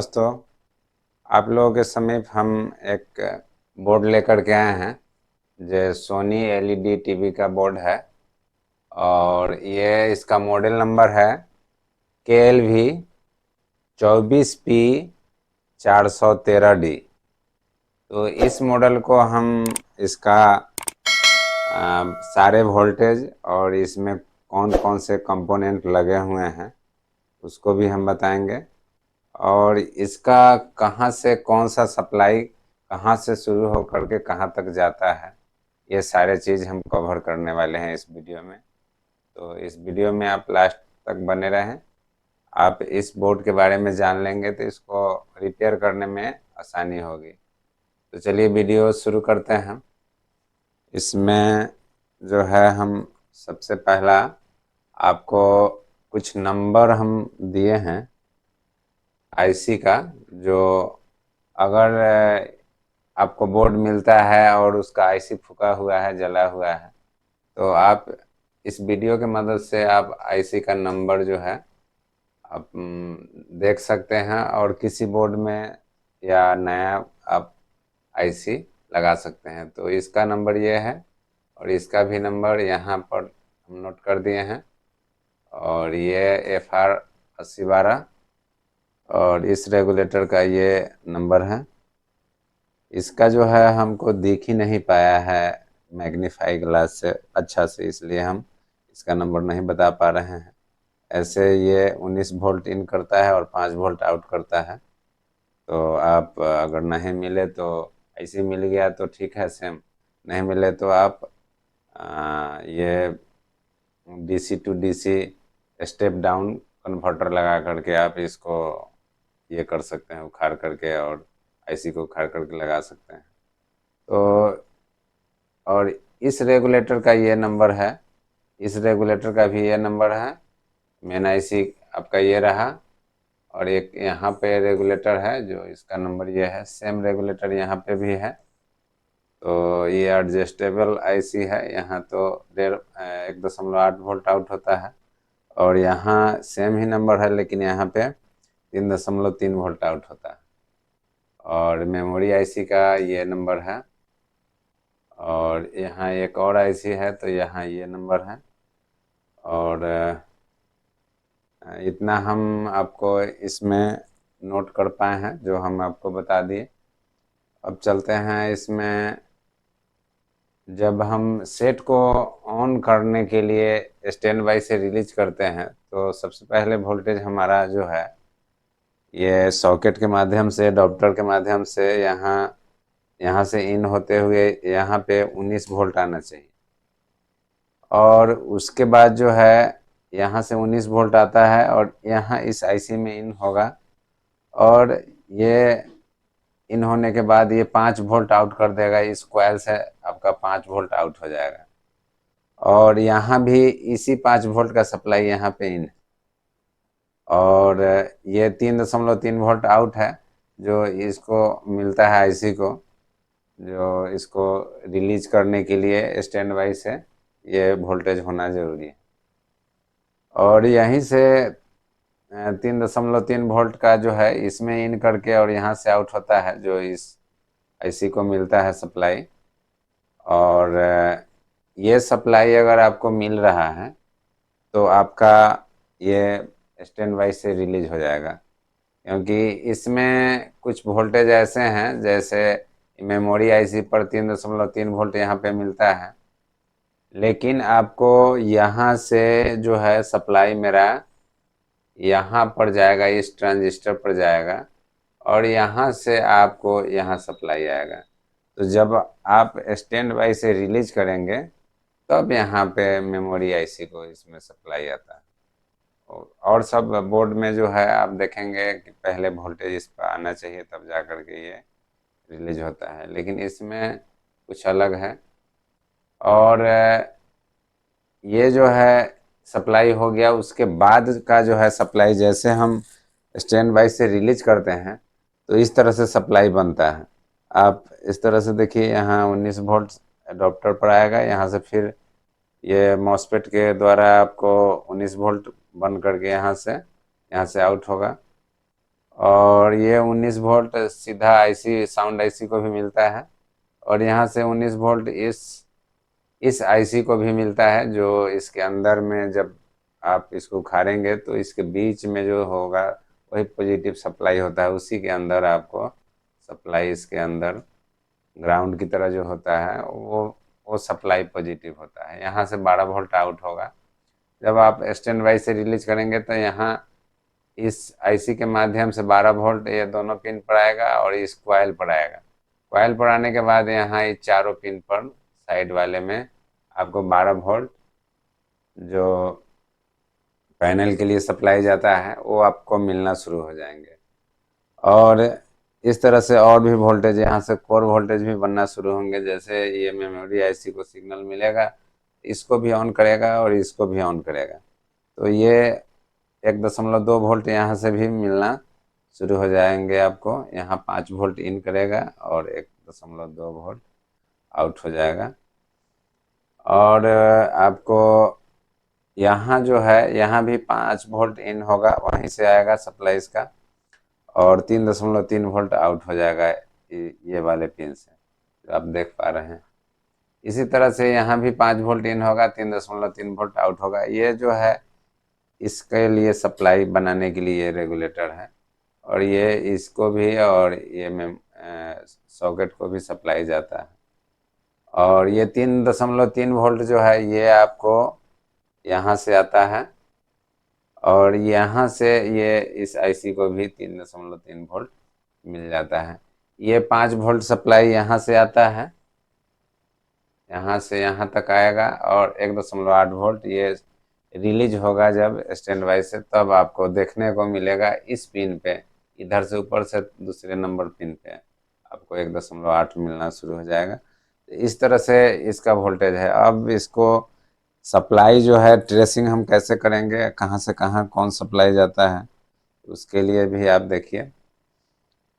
दोस्तों, आप लोगों के समीप हम एक बोर्ड लेकर के आए हैं जो सोनी एलईडी टीवी का बोर्ड है। और ये इसका मॉडल नंबर है KLV 24P 413D। तो इस मॉडल को हम इसका सारे वोल्टेज और इसमें कौन कौन से कंपोनेंट लगे हुए हैं उसको भी हम बताएंगे। और इसका कहाँ से कौन सा सप्लाई कहाँ से शुरू हो करके कहाँ तक जाता है, ये सारे चीज़ हम कवर करने वाले हैं इस वीडियो में। तो इस वीडियो में आप लास्ट तक बने रहें। आप इस बोर्ड के बारे में जान लेंगे तो इसको रिपेयर करने में आसानी होगी। तो चलिए वीडियो शुरू करते हैं। इसमें जो है हम सबसे पहला आपको कुछ नंबर हम दिए हैं आईसी का, जो अगर आपको बोर्ड मिलता है और उसका आईसी फूका हुआ है, जला हुआ है, तो आप इस वीडियो के मदद से आप आईसी का नंबर जो है आप देख सकते हैं और किसी बोर्ड में या नया आप आईसी लगा सकते हैं। तो इसका नंबर ये है और इसका भी नंबर यहाँ पर हम नोट कर दिए हैं। और ये FR8012 और इस रेगुलेटर का ये नंबर है। इसका जो है हमको दिख ही नहीं पाया है मैग्नीफाई ग्लास से अच्छा से, इसलिए हम इसका नंबर नहीं बता पा रहे हैं। ऐसे ये 19 वोल्ट इन करता है और 5 वोल्ट आउट करता है। तो आप अगर नहीं मिले तो ऐसे मिल गया तो ठीक है, सेम नहीं मिले तो आप ये DC to DC step down converter लगा करके आप इसको ये कर सकते हैं, उखाड़ करके और आईसी को उखाड़ करके लगा सकते हैं। तो और इस रेगुलेटर का ये नंबर है, इस रेगुलेटर का भी ये नंबर है। मेन आईसी आपका ये रहा और एक यहाँ पे रेगुलेटर है जो इसका नंबर ये है। सेम रेगुलेटर यहाँ पे भी है। तो ये एडजस्टेबल आईसी है। यहाँ तो 1.8 वोल्ट आउट होता है और यहाँ सेम ही नंबर है, लेकिन यहाँ पे 3.3 वोल्ट आउट होता है। और मेमोरी आईसी का ये नंबर है और यहाँ एक और आईसी है तो यहाँ ये नंबर है। और इतना हम आपको इसमें नोट कर पाए हैं जो हम आपको बता दिए। अब चलते हैं इसमें, जब हम सेट को ऑन करने के लिए स्टैंड बाई से रिलीज करते हैं तो सबसे पहले वोल्टेज हमारा जो है ये सॉकेट के माध्यम से, अडॉप्टर के माध्यम से यहाँ से इन होते हुए यहाँ पे 19 वोल्ट आना चाहिए। और उसके बाद जो है यहाँ से 19 वोल्ट आता है और यहाँ इस आईसी में इन होगा और ये इन होने के बाद ये 5 वोल्ट आउट कर देगा। इस कॉइल से आपका 5 वोल्ट आउट हो जाएगा और यहाँ भी इसी 5 वोल्ट का सप्लाई यहाँ पे इन है। और ये 3.3 वोल्ट आउट है जो इसको मिलता है आईसी को, जो इसको रिलीज करने के लिए स्टैंड बाई से ये वोल्टेज होना जरूरी है। और यहीं से 3.3 वोल्ट का जो है इसमें इन करके और यहाँ से आउट होता है जो इस आईसी को मिलता है सप्लाई। और ये सप्लाई अगर आपको मिल रहा है तो आपका ये स्टैंड बाई से रिलीज हो जाएगा, क्योंकि इसमें कुछ वोल्टेज ऐसे हैं जैसे मेमोरी आईसी पर 3.3 वोल्ट यहाँ पे मिलता है, लेकिन आपको यहाँ से जो है सप्लाई मेरा यहाँ पर जाएगा, इस ट्रांजिस्टर पर जाएगा और यहाँ से आपको यहाँ सप्लाई आएगा। तो जब आप स्टैंड बाई से रिलीज करेंगे तब यहाँ पे मेमोरी आईसी को इसमें सप्लाई आता है। और सब बोर्ड में जो है आप देखेंगे कि पहले वोल्टेज इस पर आना चाहिए तब जा कर के ये रिलीज होता है, लेकिन इसमें कुछ अलग है। और ये जो है सप्लाई हो गया, उसके बाद का जो है सप्लाई, जैसे हम स्टैंड बाई से रिलीज करते हैं तो इस तरह से सप्लाई बनता है। आप इस तरह से देखिए, यहाँ 19 वोल्ट अडॉप्टर पर आएगा, यहाँ से फिर ये मॉसफेट के द्वारा आपको 19 वोल्ट बन करके यहाँ से आउट होगा और ये 19 वोल्ट सीधा आईसी साउंड आईसी को भी मिलता है, और यहाँ से 19 वोल्ट इस आईसी को भी मिलता है, जो इसके अंदर में जब आप इसको उखाड़ेंगे तो इसके बीच में जो होगा वही पॉजिटिव सप्लाई होता है, उसी के अंदर आपको सप्लाई इसके अंदर ग्राउंड की तरह जो होता है वो सप्लाई पॉजिटिव होता है। यहाँ से 12 वोल्ट आउट होगा। जब आप स्टैंड बाई से रिलीज करेंगे तो यहाँ इस आईसी के माध्यम से 12 वोल्ट ये दोनों पिन पर आएगा और इस कॉइल पर आएगा। कॉइल पर आने के बाद यहाँ इस चारों पिन पर साइड वाले में आपको 12 वोल्ट जो पैनल के लिए सप्लाई जाता है वो आपको मिलना शुरू हो जाएंगे। और इस तरह से और भी वोल्टेज यहाँ से कोर वोल्टेज भी बनना शुरू होंगे। जैसे ये मेमोरी आईसी को सिग्नल मिलेगा, इसको भी ऑन करेगा और इसको भी ऑन करेगा, तो ये 1.2 वोल्ट यहाँ से भी मिलना शुरू हो जाएंगे आपको। यहाँ 5 वोल्ट इन करेगा और 1.2 वोल्ट आउट हो जाएगा। और आपको यहाँ जो है यहाँ भी 5 वोल्ट इन होगा, वहीं से आएगा सप्लाई इसका, और 3.3 वोल्ट आउट हो जाएगा ये वाले पिन से जो आप देख पा रहे हैं। इसी तरह से यहाँ भी 5 वोल्ट इन होगा, 3.3 वोल्ट आउट होगा। ये जो है इसके लिए सप्लाई बनाने के लिए रेगुलेटर है, और ये इसको भी और ये में सॉकेट को भी सप्लाई जाता है। और ये 3.3 वोल्ट जो है ये आपको यहाँ से आता है, और यहाँ से ये इस आईसी को भी 3.3 वोल्ट मिल जाता है। ये 5 वोल्ट सप्लाई यहाँ से आता है, यहाँ से यहाँ तक आएगा, और 1.8 वोल्ट ये रिलीज होगा जब स्टैंड बाई से, तब आपको देखने को मिलेगा इस पिन पे, इधर से ऊपर से दूसरे नंबर पिन पे आपको 1.8 मिलना शुरू हो जाएगा। इस तरह से इसका वोल्टेज है। अब इसको सप्लाई जो है ट्रेसिंग हम कैसे करेंगे, कहाँ से कहाँ कौन सप्लाई जाता है, उसके लिए भी आप देखिए।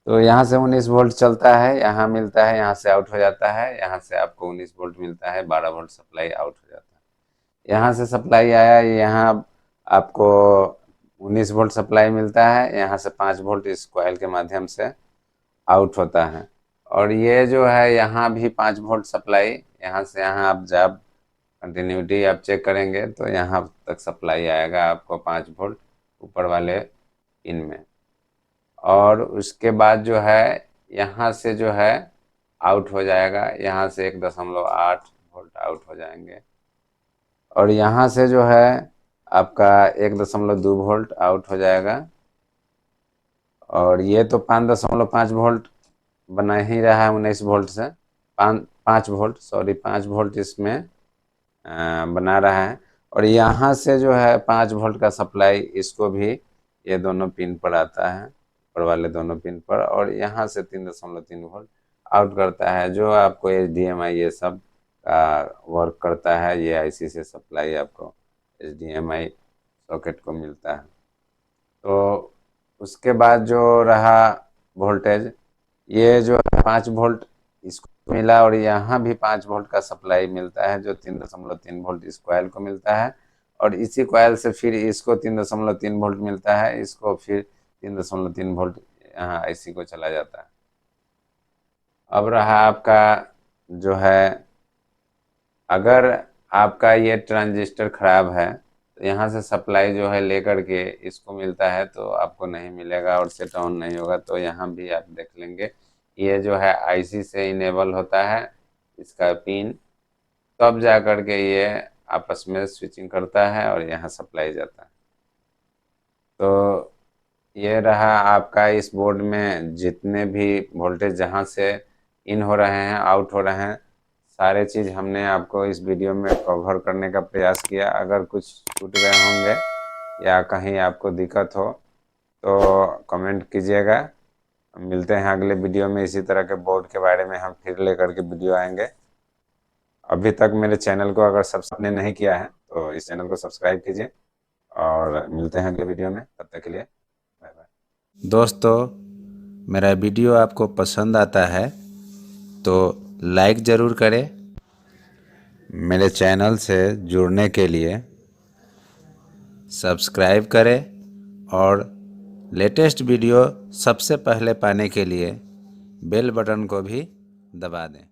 तो यहाँ से 19 वोल्ट चलता है, यहाँ मिलता है, यहाँ से आउट हो जाता है, यहाँ से आपको 19 वोल्ट मिलता है, 12 वोल्ट सप्लाई आउट हो जाता है। यहाँ से सप्लाई आया, यहाँ आपको 19 वोल्ट सप्लाई मिलता है, यहाँ से 5 वोल्ट इस कॉइल के माध्यम से आउट होता है। और ये जो है यहाँ भी 5 वोल्ट सप्लाई, यहाँ से यहाँ आप जब कंटिन्यूटी आप चेक करेंगे तो यहाँ तक सप्लाई आएगा आपको 5 वोल्ट ऊपर वाले पिन में। और उसके बाद जो है यहाँ से जो है आउट हो जाएगा, यहाँ से 1.8 वोल्ट आउट हो जाएंगे, और यहाँ से जो है आपका 1.2 वोल्ट आउट हो जाएगा। और ये तो 5.5 वोल्ट बना ही रहा है 19 वोल्ट से, 5 वोल्ट, सॉरी 5 वोल्ट इसमें बना रहा है। और यहाँ से जो है 5 वोल्ट का सप्लाई इसको भी ये दोनों पिन पर आता है, ऊपर वाले दोनों पिन पर, और यहाँ से 3.3 वोल्ट आउट करता है, जो आपको HDMI ये सब का वर्क करता है। ये आईसी से सप्लाई आपको HDMI सॉकेट को मिलता है। तो उसके बाद जो रहा वोल्टेज, ये जो है 5 वोल्ट इसको मिला, और यहाँ भी 5 वोल्ट का सप्लाई मिलता है, जो 3.3 वोल्ट इस कॉइल को मिलता है, और इसी कॉइल से फिर इसको 3.3 वोल्ट मिलता है, इसको फिर 3.3 वोल्ट यहाँ आईसी को चला जाता है। अब रहा आपका जो है, अगर आपका ये ट्रांजिस्टर खराब है तो यहाँ से सप्लाई जो है लेकर के इसको मिलता है तो आपको नहीं मिलेगा और सेट ऑन नहीं होगा। तो यहाँ भी आप देख लेंगे, ये जो है आईसी से इनेबल होता है इसका पिन, तब जा कर के ये आपस में स्विचिंग करता है और यहाँ सप्लाई जाता है। तो ये रहा आपका इस बोर्ड में जितने भी वोल्टेज जहाँ से इन हो रहे हैं आउट हो रहे हैं, सारे चीज़ हमने आपको इस वीडियो में कवर करने का प्रयास किया। अगर कुछ छूट गए होंगे या कहीं आपको दिक्कत हो तो कमेंट कीजिएगा। मिलते हैं अगले वीडियो में, इसी तरह के बोर्ड के बारे में हम फिर लेकर के वीडियो आएंगे। अभी तक मेरे चैनल को अगर सब्सक्राइब नहीं किया है तो इस चैनल को सब्सक्राइब कीजिए, और मिलते हैं अगले वीडियो में, तब तक के लिए बाय बाय। दोस्तों, मेरा वीडियो आपको पसंद आता है तो लाइक ज़रूर करें। मेरे चैनल से जुड़ने के लिए सब्सक्राइब करें और लेटेस्ट वीडियो सबसे पहले पाने के लिए बेल बटन को भी दबा दें।